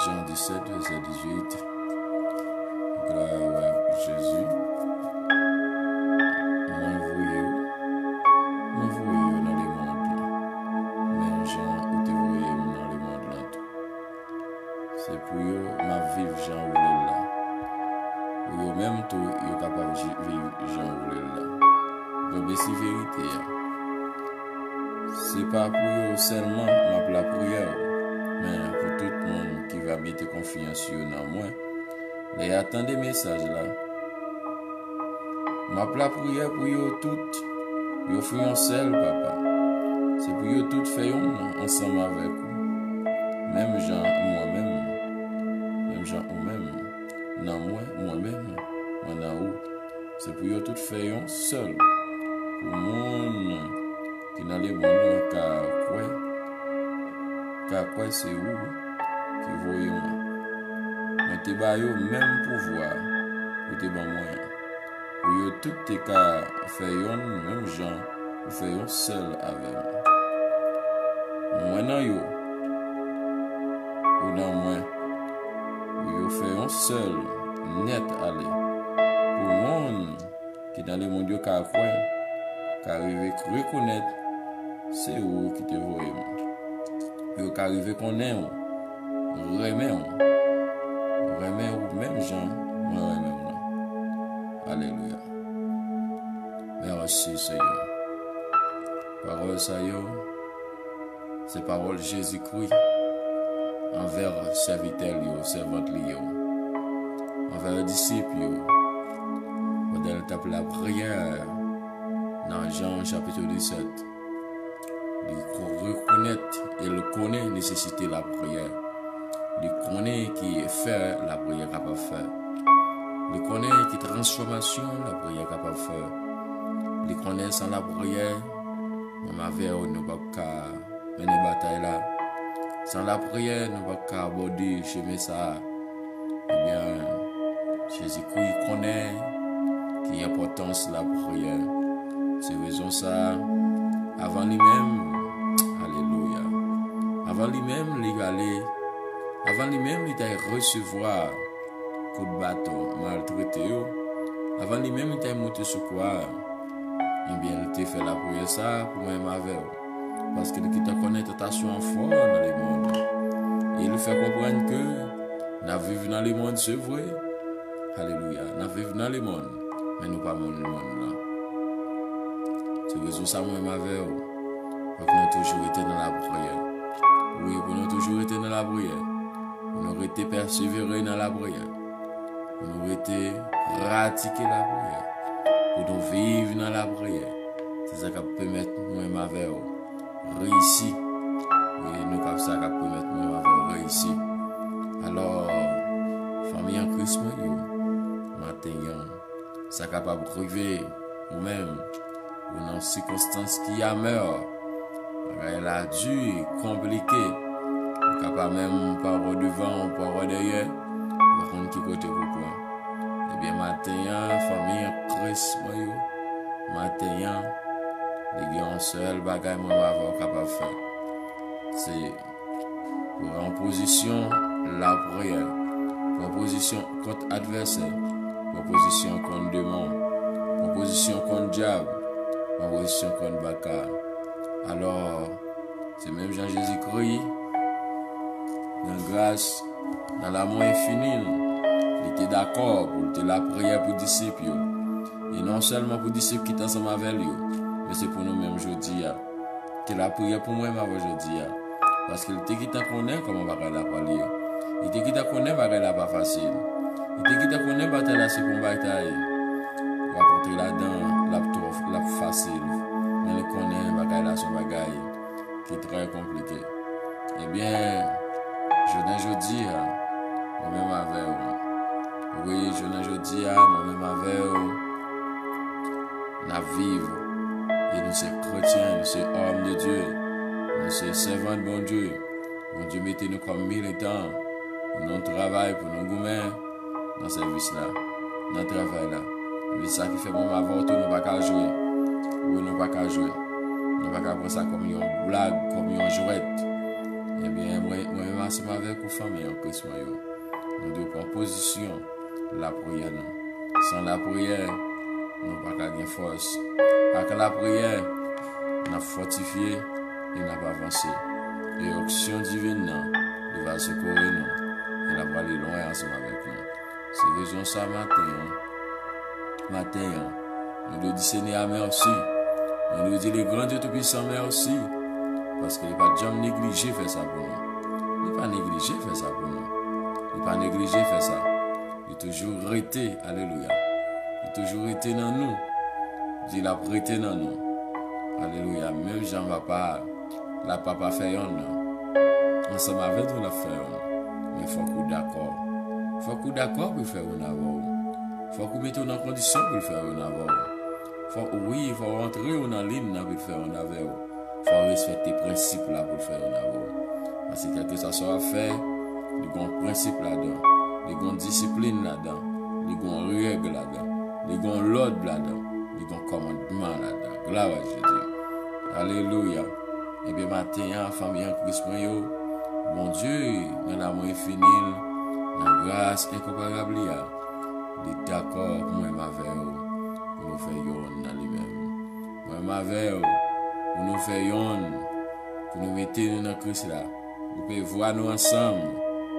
Jean 17, verset 18. Gloire à Jésus. M'envoyez dans le monde. Mais Jean, où te voyez dans le monde là tout. C'est pour eux, ma vivre Jean voulait là. Pour eux même tout, ils sont capables de vivre Jean voulait là. Donc c'est vérité. C'est pas pour eux seulement la prière, mais pour tout le monde qui va mettre confiance sur moi. Les attendez message là. Ma prière pour eux toutes. Yo faisons seul, papa. C'est pour eux toutes faisons ensemble avec vous. Même Jean, moi-même. Même Jean, moi-même. Non, moi-même. Moi, dans où. C'est pour eux toutes faisons seul. Pour le monde qui n'a les monde, car quoi, c'est où qui voyez moi. Mais t'es pas yo même pouvoir pour te bon moyen. Pour yo tout tes cas faisons même gens ou faisons seul avec moi. Moi non yo ou dans moi yo faisons seul net aller. Pour le monde qui dans le monde yo ka quoi ka arriver reconnaître c'est où qui te voyez moi. Yo ka arriver connaître remet ou même gens moi même non. Alléluia. Merci Seigneur. Parole Seigneur, c'est parole Jésus-Christ envers serviteur, servante, envers les disciples. Pendant tape la prière dans Jean chapitre 17, il reconnaît et le connaît nécessité la prière. Il connaît qui fait la prière capable de faire. Il connaît qui transformation la prière capable de faire. Il connaît sans la prière, on avait nous pas mener bataille là. Sans la prière, nous pas aborder chemin ça. Eh bien, Jésus-Christ connaît qui importance la prière. C'est raison ça. Avant lui-même, alléluia. Avant lui-même, il allait. Avant lui-même, il allait recevoir coup de bâton maltraité. Avant lui-même, il allait monter sur quoi. Eh bien, il t'a fait la prière ça pour même avec. Parce qu'il te connaît tentation fort dans le monde. Et il fait comprendre que nous vivons dans le monde, c'est vrai. Alléluia. Nous vivons dans le monde, mais nous ne pas dans le monde là. C'est raison ça moi-même avec. Pour que nous toujours été dans la prière. Oui, pour nous toujours été dans la prière. Pour nous été persévérés dans la prière. Pour nous été pratiquer la prière. Pour nous vivre dans la prière. C'est ça qui peut permettre moi-même avec réussir. Oui, nous comme ça qui peut permettre moi-même avec réussir. Alors, famille en Christ, maintenant, ça capable de priver nous-mêmes dans une circonstance qui a meurt. Elle a dû compliquer. Capable même par devant ou par derrière. Par contre, qui côté pourquoi? Eh bien, maintenant, famille en Christ, maintenant, les gens seuls bagaille moi avoir capable de faire. C'est pour en position la prière, pour en position contre adversaire, pour en position contre démon, pour en position contre diable, pour en position contre bacard. Alors, c'est même Jean-Jésus-Christ, dans grâce, dans l'amour infini, il était d'accord pour la prière pour les disciples. Et non seulement pour les disciples qui sont ensemble avec lui, mais c'est pour nous-mêmes aujourd'hui. Que la prière pour moi-même aujourd'hui. Parce qu'il était qui t'a connaît comment va la parler. Il était qui t'a connaît va la pas facile. Il était qui t'a connaît bataille c'est pour bataille. On va porter là-dedans la facile. Mais le connaît bagaille là son bagaille qui est très compliqué. Eh bien, je dis moi-même avec vous. Oui, je dis moi-même avec vous. La vivre. Et nous sommes chrétiens, nous sommes hommes de Dieu, nous sommes servants de bon Dieu. Bon Dieu mettez-nous comme militants pour notre travail, pour nos gourmets, dans ce service-là, dans le travail-là. C'est ça qui fait bon avant tout, nous ne pouvons pas jouer. Oui, nous ne pouvons pas jouer. Nous ne pouvons pas prendre ça comme une blague, comme une jouette. Eh bien, moi, ensemble avec vous, famille en Christ, nous devons prendre position, la prière. Sans la prière, nous n'avons pas de force. Avec la prière, nous avons fortifié et nous avons avancé. Et l'action divine, nous va secourir nous. Et nous va aller loin ensemble avec nous. C'est raison ça matin, nous devons dire Seigneur merci. Nous devons dire les grands Dieu Tout-Puissant merci. Parce qu'il n'est pas jamais négligé faire ça pour nous. Il n'est pas négligé faire ça pour nous. Il n'est pas négligé faire ça. Il est toujours été, alléluia. Il est toujours été dans nous. Il a prêté dans nous. Alléluia. Même Jean Papa, la papa fait un. Ensemble avec nous, la fait un. Mais il faut qu'on d'accord. Il faut qu'on d'accord pour faire un avant. Il faut qu'on mette en condition pour faire un avant. Oui, il faut rentrer en ligne pour faire un avant. Il faut respecter les principes là pour faire un avant. Parce que quelque chose soit fait, il y a un principe là-dedans. Il y a une discipline là-dedans. Il y a une règle là-dedans. Il y a un l'ordre là-dedans. Il y a un commandement là-dedans. Gloire à Jésus. Alléluia. Et bien, matin, famille en Christ, bon Dieu, dans l'amour infini, dans la grâce incomparable, il est d'accord pour moi, ma veille, pour nous faire yon dans lui-même. Moi, ma veille, pour nous faire yon, pour nous mettre dans Christ là. Vous pouvez voir nous ensemble,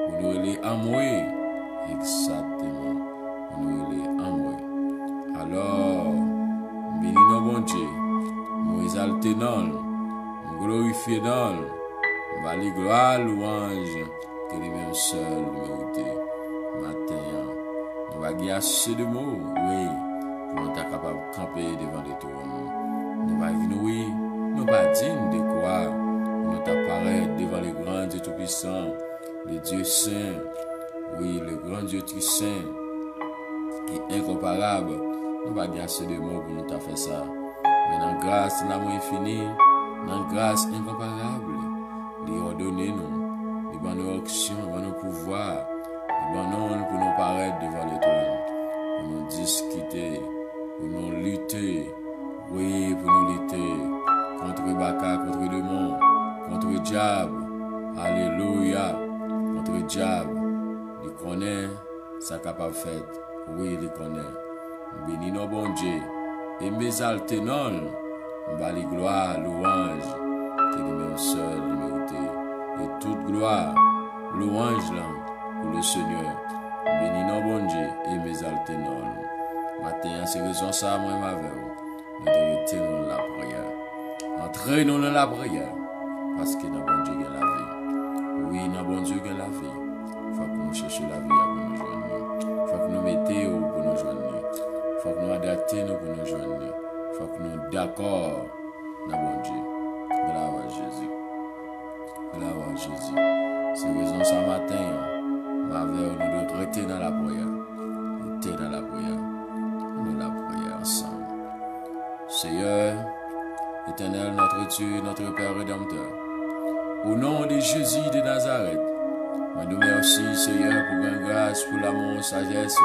pour nous aller amourer. Exactement. Pour nous aller amourer. Alors, bénis nos bon Dieu, nous exalter nous glorifier dans nous va les gloire, louange, que les mêmes seuls méritent. Matin, nous va dire assez de mots, oui, pour nous être capable de camper devant les trônes. Nous va dire oui, nous va dire de quoi, nous t'apparaître devant les grands Dieux Tout-Puissants, les dieux saints, oui, le grand Dieu Tout-Saint, et incomparable. Nous va dire assez de mots pour nous faire ça. Mais dans grâce, l'amour infini, dans grâce incomparable, il ordonne nous, il va nos actions, il va nos pouvoirs, il va nous pour nous paraître devant le trône, pour nous discuter, pour nous lutter, oui, pour nous lutter contre Baka, contre le démon, contre le diable, alléluia, contre le diable. Il connaît sa capable faite, oui, il connaît. Bénis nos bon Dieu, et m'exalter non. Bali gloire, louange, qui est le même seul mérité. Et toute gloire, louange là, pour le Seigneur. Bénis nos bon Dieu et m'exalter non. Matin, c'est raison ça, moi, ma veille. Nous devons tenir la prière. Entraînons dans la prière. Parce que notre bon Dieu est la vie. Oui, notre bon Dieu est la vie. Il faut que nous cherchions la vie pour nous joindre. Il faut que nous mettions pour nous joindre. Il faut que nous adaptions pour nous joindre. Il faut que nous d'accord dans bon Dieu. Gloire à Jésus. Gloire à Jésus. C'est raison ce matin, ma veille, nous devons traiter dans la prière. Traiter dans la prière. Dans la prière ensemble. Seigneur, éternel, notre Dieu, notre Père Rédempteur, au nom de Jésus de Nazareth, nous merci, Seigneur, pour la grâce, pour l'amour, sagesse,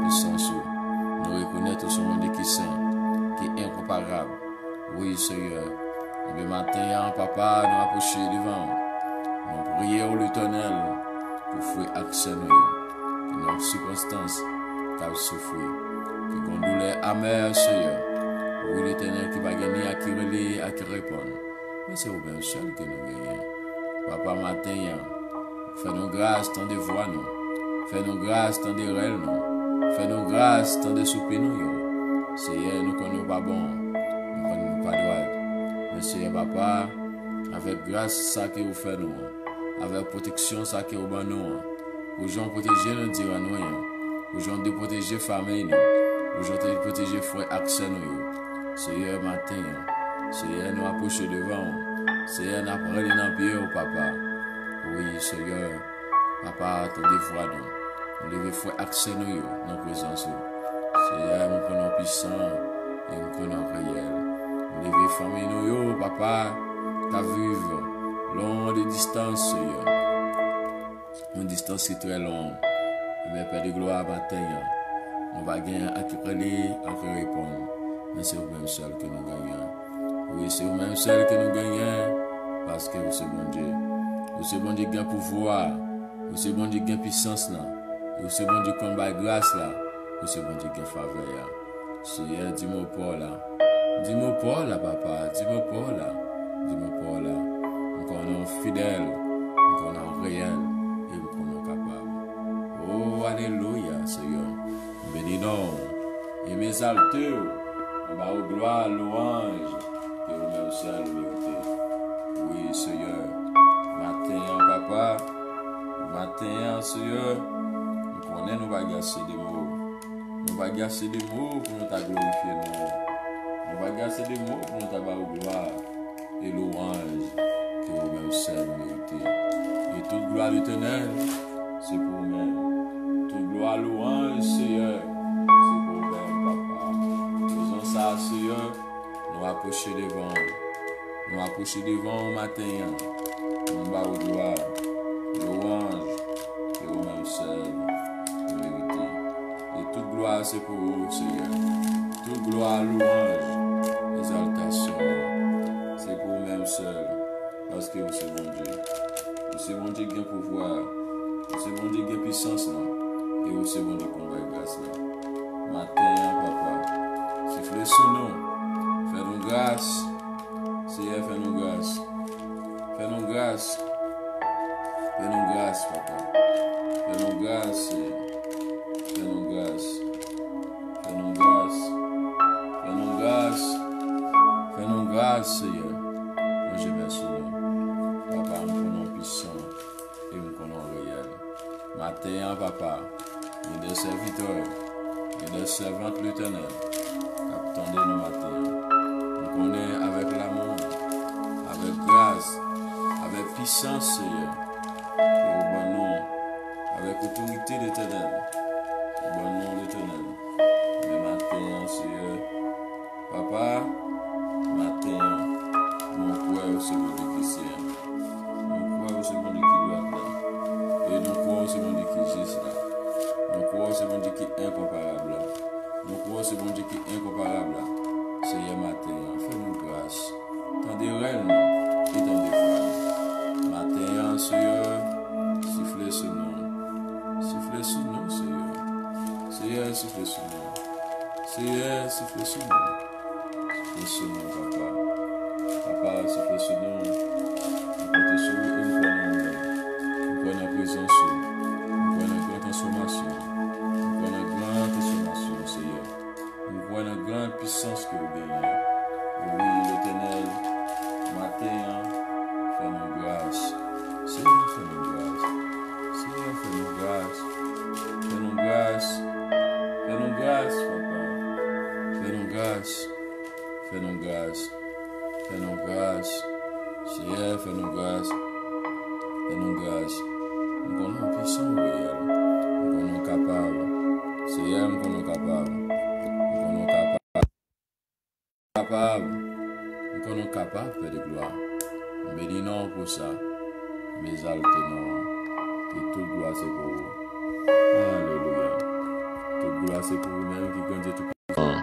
puissance. Nous reconnaissons son nom qui est saint, qui est incomparable. Oui, Seigneur. Et le matin, Papa, nous approchons devant. Nous prions l'Éternel pour faire accès nous. Dans nos circonstances, car souffrir. Qui ont douleur amère, Seigneur. Oui, l'Éternel qui va gagner à qui relayer, à qui répondre. Mais c'est au bien seul que nous gagnons. Papa, matin, fais-nous grâce, tant de voix nous. Fais-nous grâce, tant de rêves nous. Fais-nous grâce, tant de soupir nous. Seigneur, nous connaissons pas bon. Nous connaissons pas droit. Mais Seigneur, Papa, avec grâce, ça que vous faites nous. Avec protection, ça que vous faites nous. Pour gens protéger nous, dire à nous. Pour gens de protéger famille nous. Pour gens de protéger frères accès nous. Seigneur, matin, Seigneur, nous approcher devant. Seigneur, nous apprenons dans le pied au Papa. Oui, Seigneur, Papa, attendez fois nous. Nous devons faire accès nous dans la présence. Seigneur, nous prenons puissant et nous prenons réel. Nous devons former nous, Papa, qu'à vivre long de distance, Seigneur. Une distance qui est très longue. Mais Père de gloire, matin, on va gagner à qui parler, à qui répondre. Mais c'est vous-même seul que nous gagnons. Oui, c'est vous-même seul que nous gagnons. Parce que c'est bon Dieu. Ou c'est bon Dieu qui a pouvoir. Ou c'est bon Dieu qui a puissance là. Ou c'est bon Dieu qui a grâce là. Ou c'est bon Dieu qui a faveur. Seigneur, dis-moi pas là. Dis-moi pas là, papa. Dis-moi pas là. Dis-moi pas là. Nous sommes fidèles. Nous sommes réels. Et nous sommes capables. Oh, alléluia, Seigneur. Bénis-nous. Et m'exaltez. On va au gloire, louange. Et au même seul vérité. Oui, Seigneur. Matin, papa. Matin, Seigneur. Nous connaissons nos bagages des mots. Nous va gasser des mots pour nous glorifier. Nous va gasser des mots pour nous au gloire et louange. Et au même seul vérité. Et toute gloire éternelle, c'est pour nous. Toute gloire, louange, Seigneur, c'est pour nous, papa. Faisons ça, Seigneur, nous approcher devant. Nous approcher devant au matin. Nous va au gloire, louange, et au même seul vérité. Et toute gloire, c'est pour vous, Seigneur. Toute gloire, louange, exaltation, c'est pour vous-même seul. Parce que vous êtes bon Dieu. Vous êtes bon Dieu qui a pouvoir. Vous êtes bon Dieu qui a puissance là. Et vous êtes bon Dieu qui a grâce là. Matin, papa, sifflez sur nous. Fais-nous grâce. Seigneur, fais-nous grâce. Fais-nous grâce. Fais-nous grâce, papa. Fais-nous grâce, Seigneur. Fais-nous grâce. Fais-nous grâce. Fais-nous grâce. Fais-nous grâce, Seigneur. Moi, je vais sur nous. Papa, nous connaissons puissant et nous connaissons réel. Matin, papa, il y a des serviteurs, il y a des servantes l'éternel qui attendent nos matins. Nous connaissons avec l'amour, avec grâce, avec puissance, Seigneur. Et au bon nom, avec autorité l'éternel. Au bon nom l'éternel. Mais matin, Seigneur, papa, matin, nous croyons au second de Christ. Nous croyons au second de qui doit là. Et nous croyons au second de qui Jésus là. Nous croyons au second de qui est incomparable. Nous croyons au second de qui est incomparable. Seigneur, matin, fais-nous grâce. Tendez réellement et tendez foi. Matin, Seigneur, sifflez sur nous. Sifflez sur nous, Seigneur. Seigneur, sifflez sur nous. Seigneur, sifflez sur nous. Sifflez sur nous, papa. Papa, sifflez sur nous. Nous comptons sur vous et nous prenons la présence. Nous prenons la grande transformation. Nous prenons la grande transformation, Seigneur. Nous prenons la grande puissance que vous gagnez. Oui, l'éternel, matin, fais-nous grâce. Seigneur, fais-nous grâce. Seigneur, fais-nous grâce. Fais-nous grâce. Fais-nous grâce, papa. Fais-nous grâce. Fais-nous grâce. Fais-nous grâce. Seigneur, fais-nous grâce. Fais-nous grâce. Nous sommes puissants, réels. Nous sommes capables. Seigneur, nous sommes capables. Nous sommes capables. Nous sommes capables, Père de gloire. Bénis-nous pour ça. Exaltez-nous. Et toute gloire, c'est pour vous. Alléluia. Toute gloire, c'est pour vous-même qui grandit tout puissant.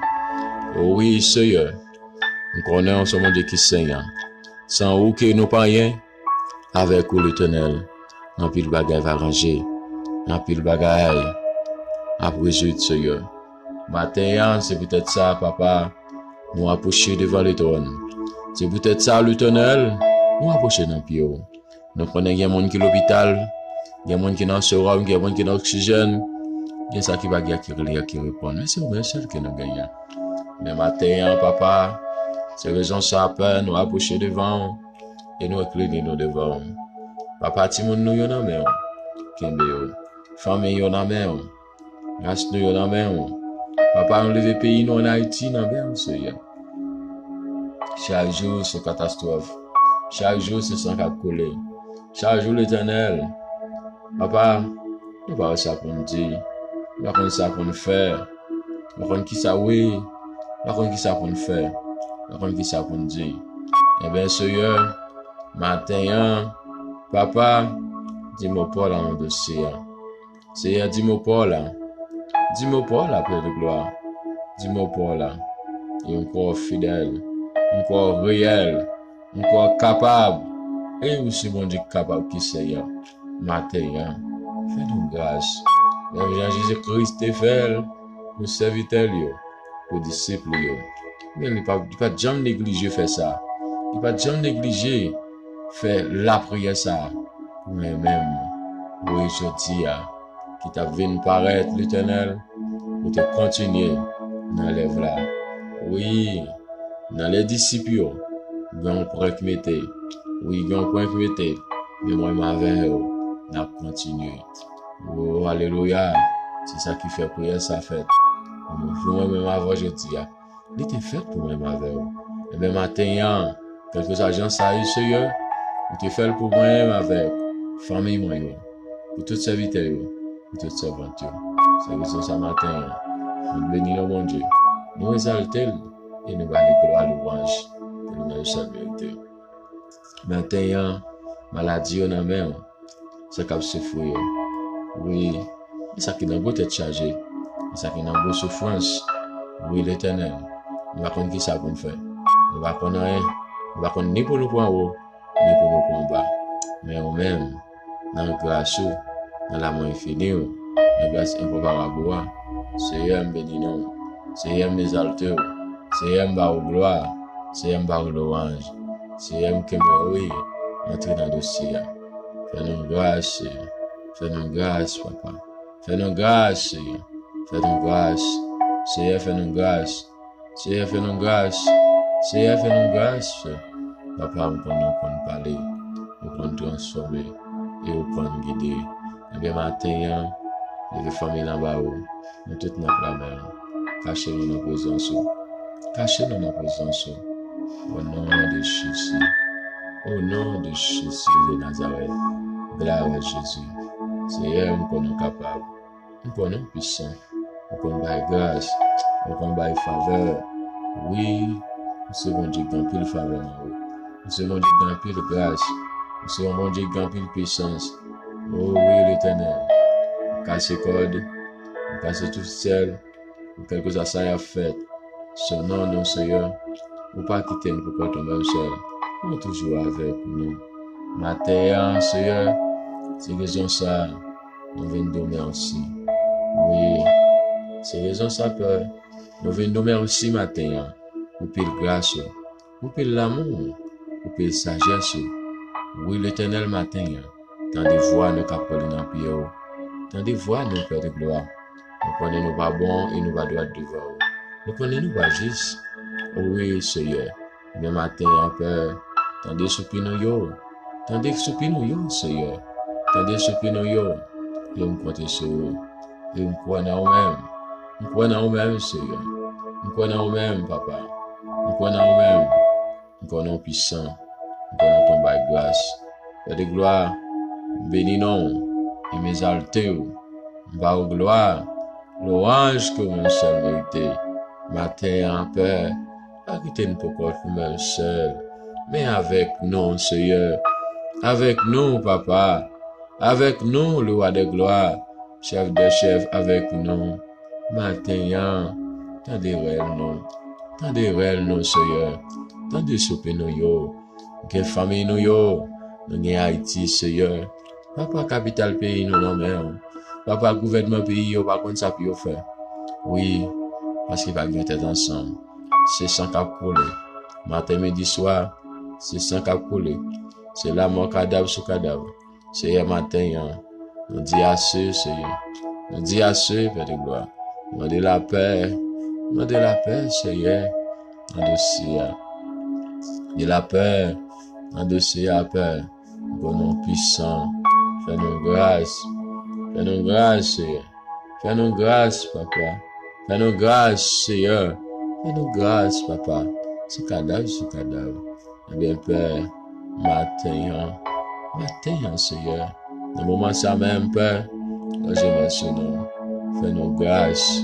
Oh oui, Seigneur. Nous connaissons ce monde qui saigne. Sans vous que nous pas rien, avec vous l'éternel, un pile bagaille va ranger, un pile bagaille à résoudre, Seigneur. Matin, c'est peut-être ça, papa, nous approcher devant le trône. C'est peut-être ça, l'éternel, nous approcher dans le pied. Nous prenons des gens qui sont à l'hôpital, des gens qui sont dans le sérum, des gens qui sont dans l'oxygène, il y a ça qui va qui répond. Mais c'est au seul que nous gagnons. Mais matin, papa, c'est raison ça peine, nous approcher devant et nous incliner nous devant. Papa, Timon nous yon en main, Kembe yo, famille yon en main, race nous yon en main. Papa, nous lever pays nous en Haïti dans main, Seigneur. Chaque jour c'est catastrophe, chaque jour c'est sans cap coller, chaque jour l'éternel. Papa, nous pas ça pour nous dire, nous pas ça pour nous faire, nous pas qui ça oui, nous pas qui ça pour nous faire. Nous qui ça pour nous dire. Eh bien, Seigneur, matin, papa, dis-moi pas là mon dossier. Seigneur, dis-moi pas là. Dis-moi pas là, Père de gloire. Dis-moi pas là. Et encore fidèle, encore réel, encore capable. Et aussi, mon Dieu, capable qui Seigneur, matin, fais-nous grâce. Même Jean-Jésus-Christ te fait pour serviteur, pour disciple. Mais il ne peut pas jamais négliger faire ça. Il ne peut pas jamais négliger faire la prière ça. Pour moi-même, oui, je dis, qui t'a vu paraître l'Éternel, pour te continuer dans l'œuvre là. Oui, dans les disciples, il y a un point qui m'était. Oui, il y a un point qui m'était. Mais moi, je vais continuer. Oh, alléluia. C'est ça qui fait prière, ça fait. Moi-même avant, je dis, il était fait pour moi-même avec vous. Et même matin, quelques agents, ça y est, Seigneur, il était fait pour moi-même avec famille, moi, pour toutes ces vités, pour toutes ces aventures. C'est que ça matin, nous bénissons mon Dieu. Nous exaltons et nous allons gloire louange pour nous seule vérité. Maintenant, maladie on a même, c'est comme se fouiller. Oui, c'est ça qui n'a pas été chargé. C'est ça qui n'a pas de souffrance. Oui, l'Éternel. Nous ne savons pas qui ça pour nous faire. Nous ne savons rien. Nous ne savons ni pour nous prendre haut, ni pour nous prendre bas. Mais nous-mêmes, dans la grâce, dans l'amour infini, dans la grâce incomparable, Seigneur béni nous. Seigneur m'exalte. Seigneur m'bar gloire. Seigneur m'bar louange. Seigneur qui me oui, entre dans le dossier. Fais-nous grâce, Seigneur. Fais-nous grâce, papa. Fais-nous grâce, Seigneur. Fais-nous grâce. Seigneur, fais-nous grâce. Seigneur, fais-nous grâce. Seigneur, fais-nous grâce. Papa, nous pouvons parler, nous pouvons transformer et nous pouvons guider. Et bien, matin, les familles là-bas, nous toutes notre la mer. Cachez-nous dans la présence. Cachez-nous dans la présence. Au nom de Jésus. Au nom de Jésus de Nazareth. Gloire à Jésus. Seigneur, nous sommes capables. Nous sommes puissants. Nous sommes grâce. Nous sommes faveur. Oui, nous sommes Dieu qui pile faveur. Nous sommes Dieu qui pile grâce. Nous sommes Dieu qui pile puissance. Oh oui, l'Éternel. Casse corde. Casse tout seul. Quelque chose à ça a fait. Son nom, non, Seigneur. Ou pas quitter nous pour tomber seul. Nous toujours avec nous. Matin, Seigneur. C'est raison ça. Nous venons dormir aussi. Oui. C'est raison ça, Père. Nous venons dormir aussi matin. Pour pile grâce. Pour pile l'amour. Pour pile sagesse. Oui, l'Éternel matin. Tant de voix nous capons dans le pied. Tant de voix nous Père de gloire. Nous connaissons nous pas bon et nous pas droit devant. Nous connaissons nous pas juste. Oui, Seigneur. Mais matin, Père. Tant de soupir nous. Tant de soupir nous, Seigneur. Tant de soupir nous. Et nous comptons sur vous. Et nous croyons en nous-mêmes. Nous croyons en nous-mêmes, Seigneur. Nous croyons en nous-mêmes, Papa. Nous croyons en nous-mêmes. Nous croyons puissant. Nous croyons ton bail grâce. Père de gloire, bénis-nous et m'exaltez-vous. Bas aux gloire, louange que mon seul vérité. Matin, Père, arrêtez-nous pour nous seul. Mais avec nous, Seigneur. Avec nous, Papa. Avec nous, le roi de gloire. Chef de chef, avec nous. Matin, tant de réels nous. Tant de réels nous, Seigneur. Tant de soupes nous, yo. Quelle famille nous, yo. Nous sommes Haïti, Seigneur. Papa, capital pays, nous, non, même. Papa, gouvernement pays, yo, par contre, ça peut faire. Oui, parce qu'il va bien être ensemble. C'est sans cap coulé. Matin, midi, soir, c'est sans cap coulé. C'est la mort cadavre sur cadavre. Seigneur, matin, nous dit à ceux, Seigneur. Nous dit à ceux, Père de gloire. Nous dit la paix. Nous dit la paix, Seigneur. Nous dossier. De la paix. Nous dossier à paix. Bon nom puissant. Fais-nous grâce. Fais-nous grâce, Seigneur. Fais-nous grâce, Papa. Fais-nous grâce, Seigneur. Fais-nous grâce, Papa. Ce cadavre. Eh bien, Père, matin, Seigneur. Dans le moment ça même, Père, je mentionne, fais-nous grâce.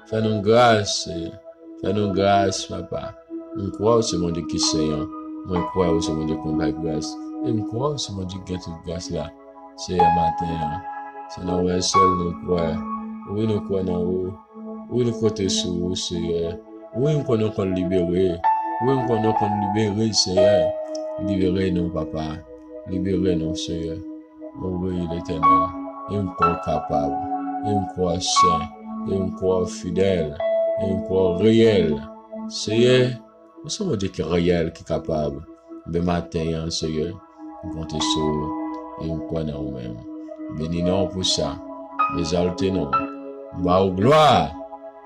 Fais-nous grâce, Seigneur. Fais-nous grâce, Papa. On croit au Seigneur de qui Seigneur. On croit au Seigneur de combat grâce. Et on croit au Seigneur de qui toute grâce là. Seigneur, matin, c'est nous seul nous croit. Oui, nous croyons en vous. Oui, nous comptons sur vous, Seigneur. Oui, nous croyons qu'on libérer. Oui, nous croyons qu'on libérer, Seigneur. Libérez-nous, Papa. Libérez-nous, Seigneur. Oui, l'Éternel. Et un corps capable. Et un corps saint. Et un corps fidèle. Et un corps réel. Seigneur, nous sommes des qui réels, qui capable. Le matin, Seigneur, nous comptons sur et nous croyons en nous-mêmes. Bénis-nous pour ça. Exaltez-nous. Bah, gloire.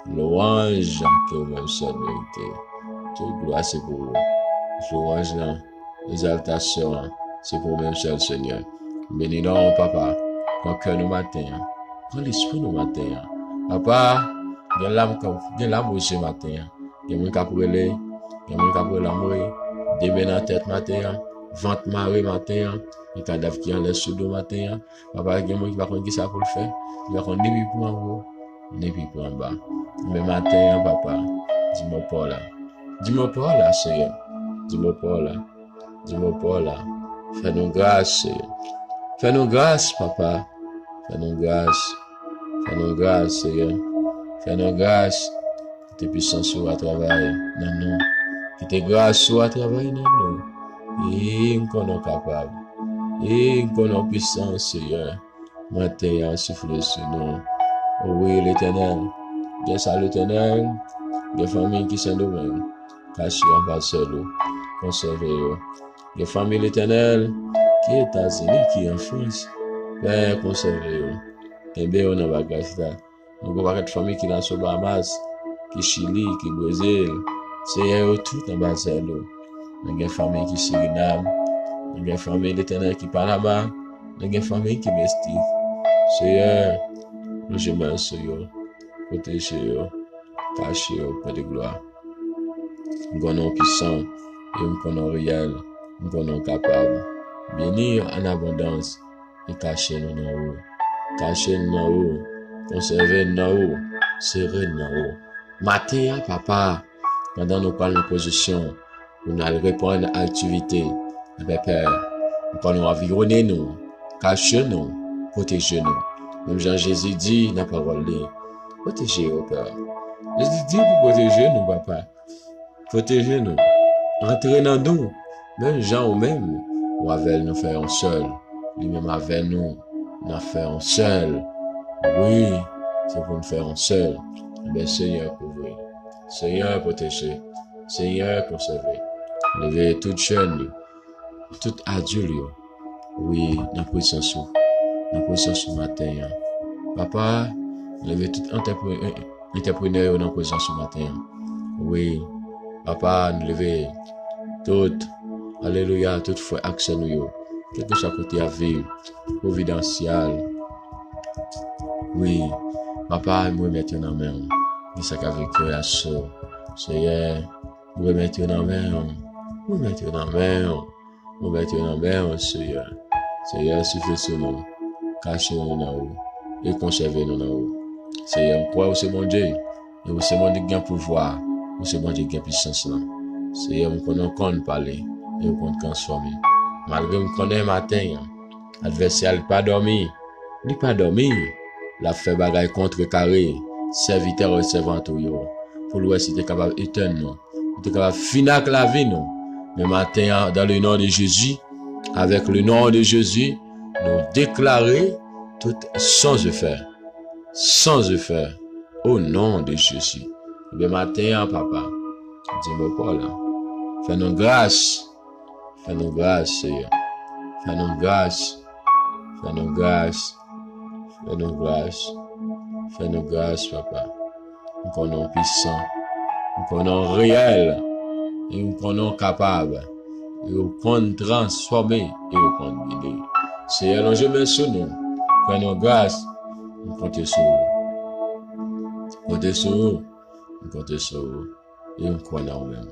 Louange que vous-même seul vérité. Toute gloire, c'est pour vous. Louange, exaltation, c'est pour vous-même seul, Seigneur. Bénis-nous, Papa. Quand cœur nous matin. Quand l'esprit nous matin. Papa, il y a l'âme aussi matin. Il y a mon capourelé. Il y a mon capourelé amoureux. Demain dans tête matin. Ventre marée matin. Les cadavres qui en laissent sous le matin. Papa, il y a mon qui va connaître ça pour le faire. Il va connaître ni pour en haut, ni pour en bas. Mais matin, Papa, dis-moi pas là. Dis-moi pas là, Seigneur. Dis-moi pas là. Dis-moi pas là. Fais-nous grâce, Seigneur. Fais-nous grâce, Papa. Fais-nous grâce. Fais-nous grâce, Seigneur. Fais-nous grâce. Que tes puissances soient travailler dans nous. Que tes grâces soient travailler dans nous. Et nous sommes capables. Et nous sommes puissants, Seigneur. Matin, souffle sur nous. Oui, l'Éternel. Bien ça, l'Éternel. Des familles qui sont nous-mêmes. Cachées en bas seul. Conservez-vous. Des familles, l'Éternel. Qui est États-Unis, qui est en France. Père, conservez-vous. Et bien, on a bagage là. Nous avons des familles qui sont Bahamas, qui Chili, qui Brésil. C'est tout en bas seul. Nous avons des familles qui Suriname. Nous avons des familles, l'Éternel, qui Panama. Nous avons des familles qui Mestique. Seigneur, nous gemons sur eux. Protégez-vous. Cachez-vous, Père de gloire. Nous sommes puissants et nous sommes réels. Nous sommes capables. Bénir en abondance et cachez-nous dans haut. Cachez-nous dans haut. Conservez-nous dans haut. Serrez-nous dans haut. Matin, Papa, pendant nous parlons de position, nous allons répondre à l'activité. Avec Père, nous allons environner nous. Cachez-nous. Protégez-nous. Même Jean-Jésus dit dans la parole, protégez-nous, Père. Jésus dit pour protéger nous, Papa. Protégez-nous. Entrez dans nous. Même Jean ou même, ou avec nous faire un seul. Lui-même avec nous, nous faire un seul. Oui, c'est pour nous faire un seul. Mais Seigneur, couvrir. Seigneur, protéger. Seigneur, conserver. Levez toute jeune, tout adulte. Oui, dans la puissance. Dans la puissance ce matin. Papa, levez tout entrepreneur dans la puissance ce matin. Oui, Papa, nous levez tout. Alléluia, toute foi action nous. Quel que soit côté à vivre, providentiel. Oui, Papa, nous remettons dans la main. Nous sommes avec création. Seigneur, nous remettons dans la main. Nous remettons dans la main. Nous remettons dans la main, Seigneur. Seigneur, suffit sur nous. Cachez-nous dans nous. Et conservez-nous dans nous. Seigneur, crois au c'est mon Dieu. Et au c'est mon Dieu qui a pouvoir. Au c'est mon Dieu qui a puissance là. Seigneur, nous connaissons parler. Et nous compte transformer. Malgré nous connaissons matin, l'adversaire n'a pas dormi. Il n'a pas dormi. La fait bagaille contrecarré. Serviteur et servante pour l'ouest, il est capable d'éteindre nous. Il est capable de finir la vie nous. Mais matin, dans le nom de Jésus, avec le nom de Jésus, nous déclarer tout sans effet. Sans effet. Au nom de Jésus. Le matin, Papa, dis-moi pas là. Fais-nous grâce. Fais-nous grâce, Seigneur. Fais-nous grâce. Fais-nous grâce. Fais-nous grâce. Fais-nous grâce, Papa. Nous connaissons puissant. Nous connaissons réel. Et nous connaissons capable. Et nous connaissons transformer. Et nous connaissons guider. Seigneur, je mets sur nous. Fais-nous grâce. Nous comptons sur vous. Comptez sur vous. Nous comptons sur vous. Et nous croyons en nous-mêmes.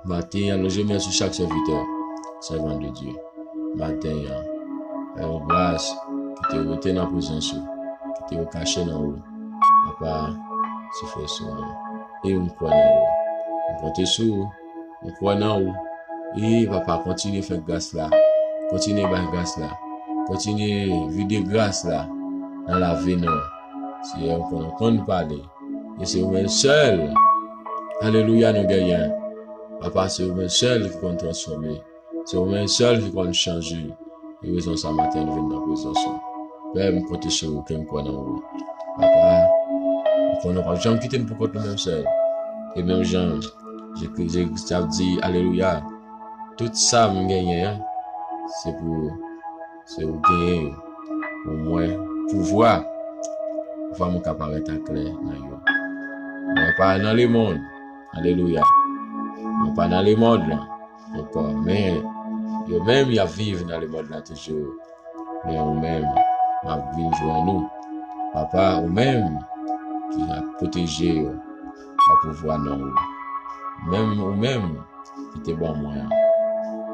Matin, je mets sur chaque serviteur. Servant de Dieu. Matin, fais-nous grâce. Qui te retient dans la présence. Qui te caché dans vous. Papa, c'est fait sur nous. Et nous croyons en vous. Nous comptons sur vous. Nous croyons en vous. Et Papa, continue à faire grâce là. Continue à faire grâce là. Continue à vider grâce là. Dans la vie, non. Si on compte parler. Et c'est vous-même seul. Alléluia, nous gagnons. Papa, c'est vous-même seul qui compte transformer. C'est vous-même seul qui compte changer. Et raison ça matin, nous venons dans la présence. Père, nous comptons sur vous, que nous croyons en vous. Papa, nous ne pas jamais quitter pour contre nous-mêmes seuls. Et même Jean, j'ai dit, alléluia, tout ça, je gagne, c'est pour gagner, pour moi, pouvoir me capable d'être clair dans vous. On n'est pas dans le monde, alléluia. On n'est pas dans le monde là, encore, mais même il y a vivre dans le monde là toujours. Mais ou même, ma vie joue nous. Papa, ou même, qui a protégé, à pouvoir nous. Même ou même, qui était bon moyen.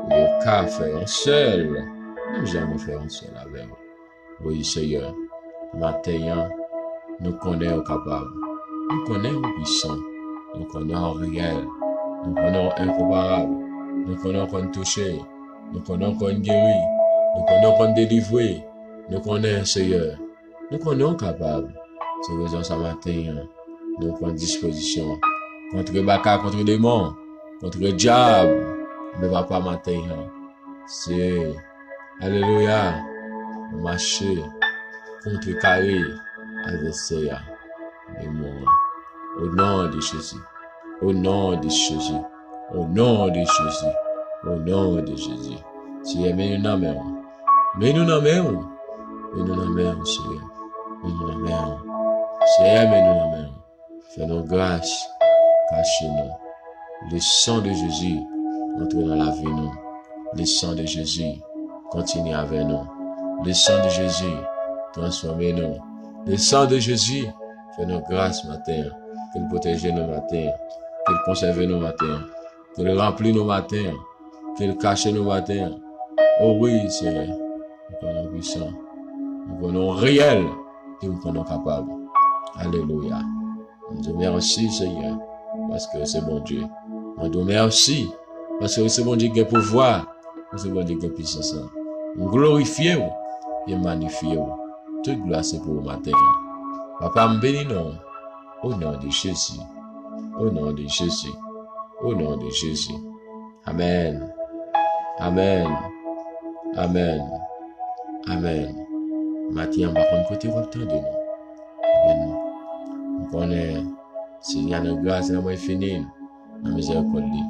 Le cas fait un seul, même jamais fait un seul avec vous. Oui, Seigneur, matin, nous connaissons capables. Nous connaissons puissants. Nous connaissons réel. Nous connaissons incomparable. Nous connaissons qu'on touché. Nous connaissons qu'on guéri. Nous connaissons qu'on délivré. Nous connaissons, Seigneur. Nous connaissons capables. C'est raison ce matin, nous prenons disposition contre Baka, contre les démons, contre le diable. Mais papa matin, c'est alléluia, marcher contre carré avec ces démons. Au nom de Jésus, au nom de Jésus, au nom de Jésus, au nom de Jésus. Seigneur, mais nous n'aimons, mais nous n'aimons, mais nous n'aimons, Seigneur, mais nous n'aimons. Seigneur, mais nous n'aimons. Fais-nous grâce, cachez-nous. Le sang de Jésus entre dans la vie nous. Le sang de Jésus continue avec nous. Le sang de Jésus transforme-nous. Le sang de Jésus fais-nous grâce matin. Qu'il protège nos matins. Qu'il conserve nos matins. Qu'il remplit nos matins. Qu'il cache nos matins. Oh oui, Seigneur. Nous prenons puissant. Nous prenons réel. Et nous prenons capable. Alléluia. On te merci, Seigneur, parce que c'est bon Dieu. On te merci, parce que c'est bon Dieu qui a pouvoir, c'est bon Dieu qui a puissance. On glorifie et magnifie. Toute gloire, c'est pour le matin. Papa, me bénis nous, au nom de Jésus. Au nom de Jésus. Au nom de Jésus. Amen. Amen. Amen. Amen. Matin, on va prendre côté votre temps de nous. Nous connaissons, Seigneur de grâce, la infinie, la miséricorde, il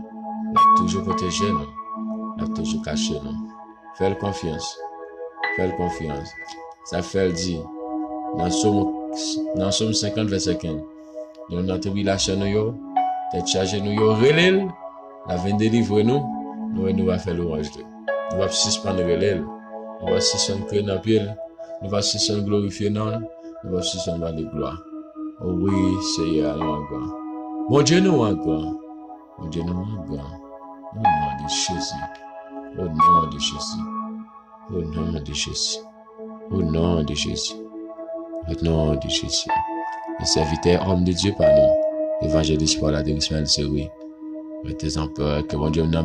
a toujours protégé nous, il a toujours caché nous. Fais confiance, fais confiance. Ça fait dire, dans Somme 50, verset 15, dans notre tribulation, nous, t'es chargé, nous, relève, la vient délivrer nous, nous allons faire l'orage. Nous allons suspendre relève, nous allons suspendre créer dans pied, nous allons suspendre glorifier nous, nous allons suspendre la gloire. Oh oui, Seigneur, nous encore. Mon Dieu, nous encore. Mon Dieu, nous encore. Au nom de Jésus. Au nom de Jésus. Au nom de Jésus. Au nom de Jésus. Au nom de Jésus. Le serviteur, homme de Dieu par nous. Évangéliste Paul Adrien Ismaël Seroui. Mettez en peur que mon Dieu nous